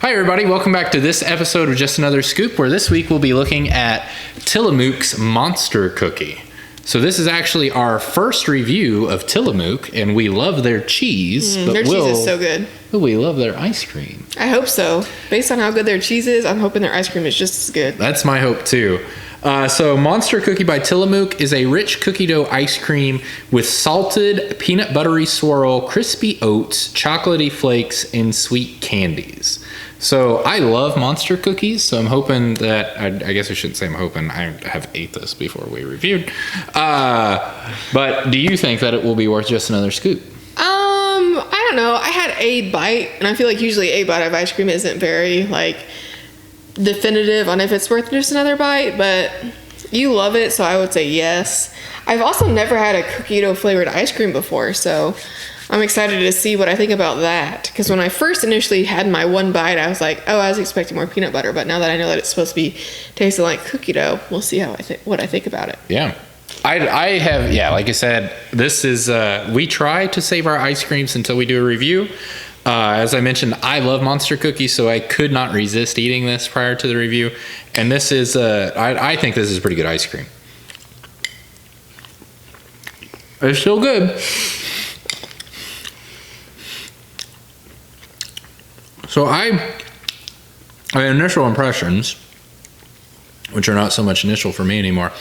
Hi everybody, welcome back to this episode of Just Another Scoop, where this week we'll be looking at Tillamook's Monster Cookie. So this is actually our first review of Tillamook, and we love their cheese. Their cheese is so good. But we love their ice cream. I hope so. Based on how good their cheese is, I'm hoping their ice cream is just as good. That's my hope too. So Monster Cookie by Tillamook is a rich cookie dough ice cream with salted peanut buttery swirl, crispy oats, chocolatey flakes, and sweet candies. So I love Monster Cookies, so I'm hoping that, I guess I shouldn't say I'm hoping, I have ate this before we reviewed. But do you think that it will be worth just another scoop? I don't know. I had a bite, and I feel like usually a bite of ice cream isn't very, definitive on if it's worth just another bite, but you love it, so I would say yes. I've also never had a cookie dough flavored ice cream before, so I'm excited to see what I think about that. Because when I first initially had my one bite, I was like, oh, I was expecting more peanut butter, but now that I know that it's supposed to be tasting like cookie dough, we'll see what I think about it. Yeah. I have, like I said, this is, we try to save our ice creams until we do a review. As I mentioned, I love Monster Cookies, so I could not resist eating this prior to the review. And this is, I think this is pretty good ice cream. It's still good. So my initial impressions, which are not so much initial for me anymore,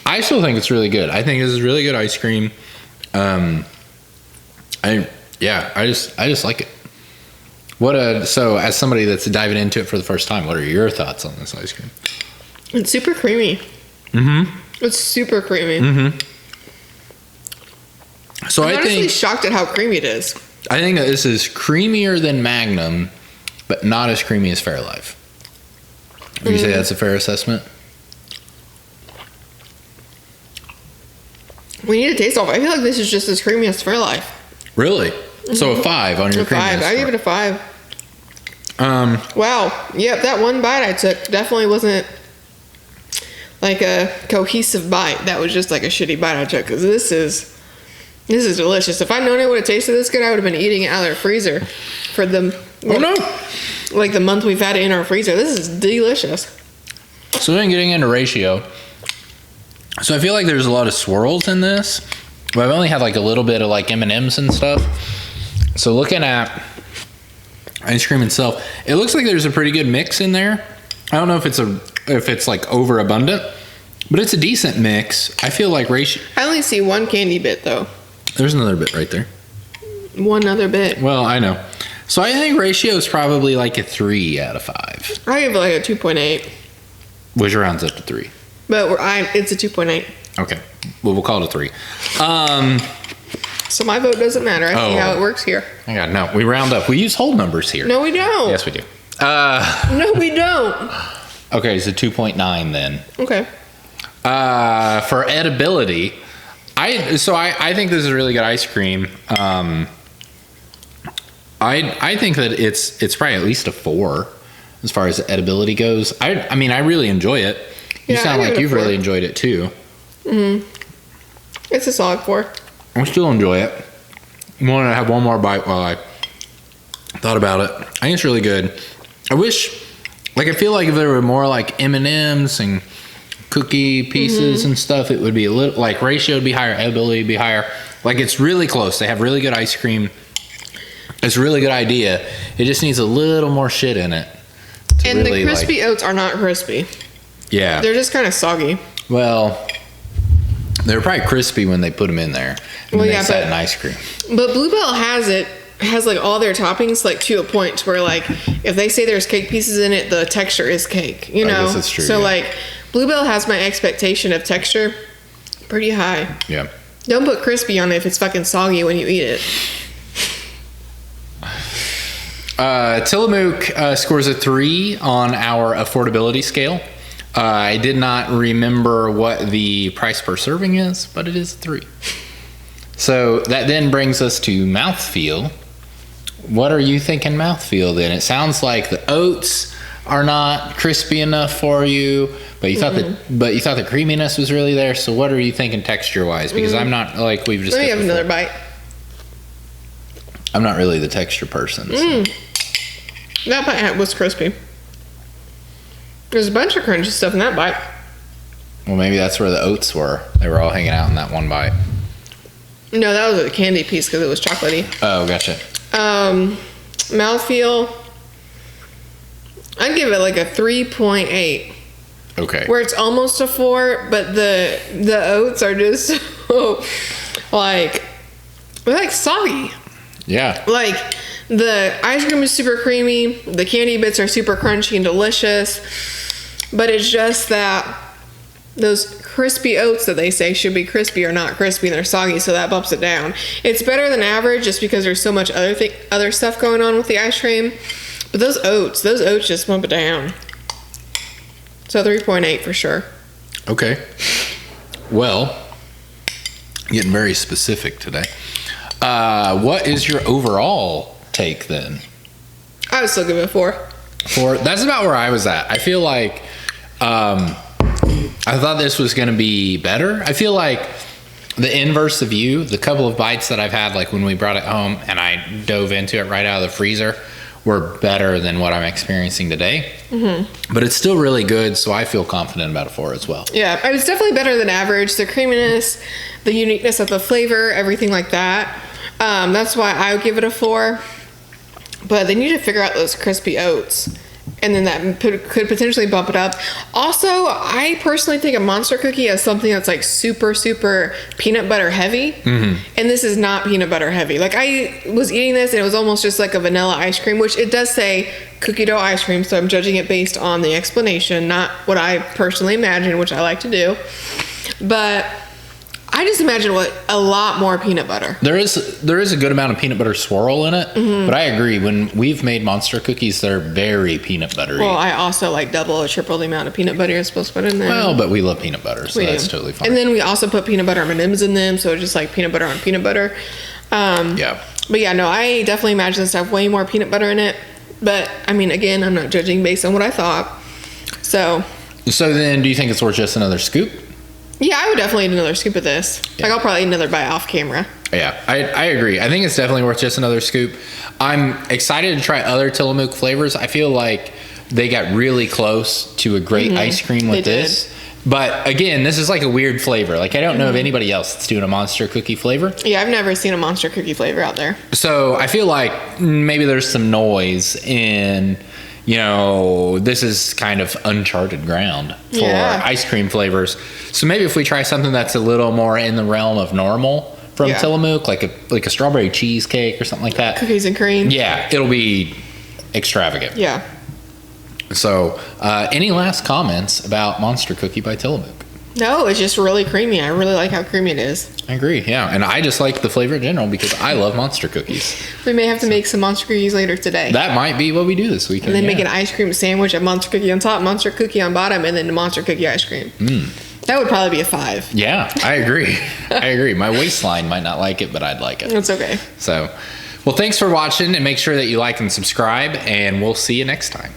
I still think it's really good. I think this is really good ice cream. I just like it. So as somebody that's diving into it for the first time, what are your thoughts on this ice cream? It's super creamy. Mm-hmm. It's super creamy. Mm-hmm. So I'm honestly shocked at how creamy it is. I think that this is creamier than Magnum, but not as creamy as Fairlife. Would you say that's a fair assessment? We need to taste off. I feel like this is just as creamy as Fairlife. Really? Mm-hmm. So a 5 on your creaminess. 5. I give it a 5. Wow. Yep, that one bite I took definitely wasn't like a cohesive bite. That was just like a shitty bite I took, because this is delicious. If I'd known it would have tasted this good, I would have been eating it out of their freezer for the the month we've had it in our freezer. This is delicious. So then getting into ratio. So I feel like there's a lot of swirls in this, but I've only had like a little bit of like M&Ms and stuff. So looking at ice cream itself, it looks like there's a pretty good mix in there. I don't know if it's like overabundant, but it's a decent mix. I feel like ratio. I only see one candy bit though. There's another bit right there. One other bit. Well, I know. So I think ratio is probably like a 3 out of 5. I give it like a 2.8. Which rounds up to 3. But it's a 2.8. Okay. Well, we'll call it a 3. So my vote doesn't matter. I see how it works here. I got no. We round up. We use whole numbers here. No, we don't. Yes, we do. No, we don't. Okay, so 2.9 then. Okay. For edibility, I think this is really good ice cream. I think that it's probably at least a 4 as far as edibility goes. I mean, I really enjoy it. You sound like you've really enjoyed it too. Mm-hmm. It's a solid 4. I still enjoy it. I want to have one more bite while I thought about it. I think it's really good. I wish, I feel like if there were more like M&Ms and cookie pieces and stuff, it would be a little, ratio would be higher, edibility would be higher. It's really close. They have really good ice cream. It's a really good idea. It just needs a little more shit in it. And really, the crispy oats are not crispy. Yeah. They're just kind of soggy. Well, they're probably crispy when they put them in there. And they set in ice cream. But Bluebell has all their toppings to a point where if they say there's cake pieces in it, the texture is cake. You know. I guess that's true. So Bluebell has my expectation of texture pretty high. Yeah. Don't put crispy on it if it's fucking soggy when you eat it. Tillamook scores a 3 on our affordability scale. I did not remember what the price per serving is, but it is a 3. So that then brings us to mouthfeel. What are you thinking mouthfeel then? It sounds like the oats are not crispy enough for you, but you thought the creaminess was really there. So what are you thinking texture wise? Because I'm not we've just. Let me have another bite. I'm not really the texture person. So. That bite was crispy. There's a bunch of crunchy stuff in that bite. Well, maybe that's where the oats were. They were all hanging out in that one bite. No, that was a candy piece because it was chocolatey. Oh, gotcha. Mouthfeel, I'd give it like a 3.8. Okay. Where it's almost a 4, but the oats are just so, like, they're like soggy. Yeah. Like, the ice cream is super creamy, the candy bits are super crunchy and delicious, but it's just that those crispy oats that they say should be crispy are not crispy and they're soggy, so that bumps it down. It's better than average just because there's so much other stuff going on with the ice cream, but those oats just bump it down. So 3.8 for sure. Okay. Well, getting very specific today. What is your overall take then? I would still give it a 4. That's about where I was at. I feel like I thought this was going to be better. I feel like the inverse of you, the couple of bites that I've had, like when we brought it home and I dove into it right out of the freezer, were better than what I'm experiencing today. Mm-hmm. But it's still really good, so I feel confident about a 4 as well. Yeah, it's definitely better than average. The creaminess, the uniqueness of the flavor, everything like that. That's why I would give it a 4. But they need to figure out those crispy oats. And then that could potentially bump it up. Also, I personally think a Monster Cookie as something that's like super, super peanut butter heavy. Mm-hmm. And this is not peanut butter heavy. Like, I was eating this and it was almost just like a vanilla ice cream, which it does say cookie dough ice cream. So I'm judging it based on the explanation, not what I personally imagine, which I like to do. But I just imagine a lot more peanut butter. There is a good amount of peanut butter swirl in it, mm-hmm. but I agree. When we've made Monster Cookies, they're very peanut buttery. Well, I also like double or triple the amount of peanut butter you're supposed to put in there. Well, but we love peanut butter, so that's totally fine. And then we also put peanut butter M&Ms in them, so it's just like peanut butter on peanut butter. Yeah. But yeah, no, I definitely imagine this to have way more peanut butter in it. But I mean, again, I'm not judging based on what I thought. So then, do you think it's worth just another scoop? Yeah, I would definitely eat another scoop of this. Yeah. Like, I'll probably eat another bite off camera. Yeah, I agree. I think it's definitely worth just another scoop. I'm excited to try other Tillamook flavors. I feel like they got really close to a great ice cream with this. But again, this is like a weird flavor. Like, I don't know of anybody else that's doing a Monster Cookie flavor. Yeah, I've never seen a Monster Cookie flavor out there. So I feel like maybe there's some noise in, this is kind of uncharted ground for ice cream flavors. So maybe if we try something that's a little more in the realm of normal from Tillamook, like a strawberry cheesecake or something like that. Cookies and cream. Yeah, it'll be extravagant. Yeah. So any last comments about Monster Cookie by Tillamook? No, it's just really creamy. I really like how creamy it is. I agree, yeah. And I just like the flavor in general because I love Monster Cookies. We may have to make some Monster Cookies later today. That might be what we do this weekend. And then make an ice cream sandwich, a Monster Cookie on top, Monster Cookie on bottom, and then the Monster Cookie ice cream. That would probably be a 5. Yeah, I agree. I agree. My waistline might not like it, but I'd like it. That's okay. So, well, thanks for watching, and make sure that you like and subscribe, and we'll see you next time.